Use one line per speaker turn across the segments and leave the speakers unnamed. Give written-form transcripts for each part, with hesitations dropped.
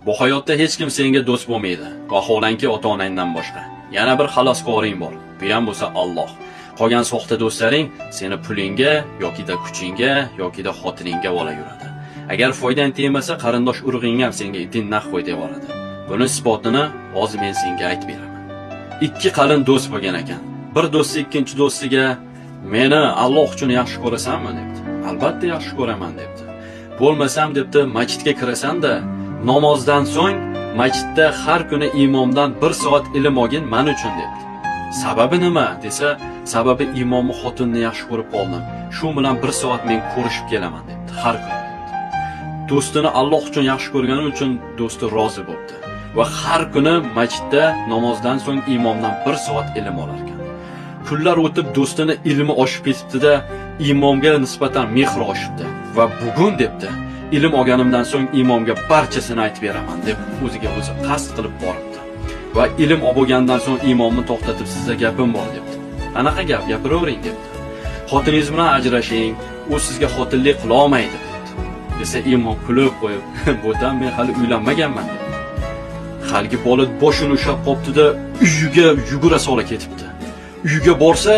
Bu hayotda hech kim senga do'st bo'lmaydi, vaholanki ota-onangdan boshqa. Yana bir xaloskoring bor. Bu ham bo'lsa Alloh. Qolgan soxta do'stlaring seni pulingga yoki-da kuchingga yoki-da xotiningga ola yuradi. Agar foydang tegmasa, qarindosh urug'ing ham senga itinaq qo'y deb yuboradi. Buni isbotini hozir men senga aytib beraman. Ikki qalin do'st bo'lgan ekan. Bir do'sti ikkinchi do'stiga "Meni Alloh uchun yaxshi ko'rasanmi?" debdi. "Albatta yaxshi ko'raman" debdi. "Bo'lmasam" debdi, "masjidga kirasan-da, namozdan so'ng masjidda har kuni imomdan 1 soat ilm olgin men uchun" debdi. "Sababi nima?" desa, "Sababi imomni xotinni yaxshi ko'rib qoldim. Shu bilan 1 soat men ko'rishib kelaman" debdi, har kuni. Do'stini Alloh uchun yaxshi ko'rgani uchun do'sti rozi bo'ldi va har kuni masjidda namozdan so'ng imomdan 1 soat ilm olar ekan. Kunlar o'tib do'stini ilmi oshib ketibdi-da, imomga nisbatan mehr oshibdi va bugun debdi, "Ilm olganimdan so'ng imomga barchasini aytib beraman" deb o'ziga o'zi qasd qilib boribdi. Va ilm olgandan so'ng imomni to'xtatib, "Sizga gapim bor" debdi. "Qanaqa gap? Gapiravering" debdi. "Xotiningiz bilan ajrashing, u sizga xotinlik qila olmaydi" debdi. Desa imom kulib qo'yib, "Bo'tam men hali uylanmaganman" debdi. Haligi bola boshini ushlab qopti-da, uyiga yugura sola ketibdi. Uyiga borsa,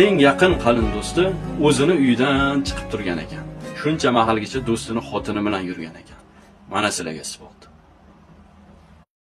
eng yaqin qalin do'sti o'zini uyidan chiqib turgan ekan. Shuncha mahalgacha do'stini xotini bilan yurgan ekan. Mana sizlarga isbot.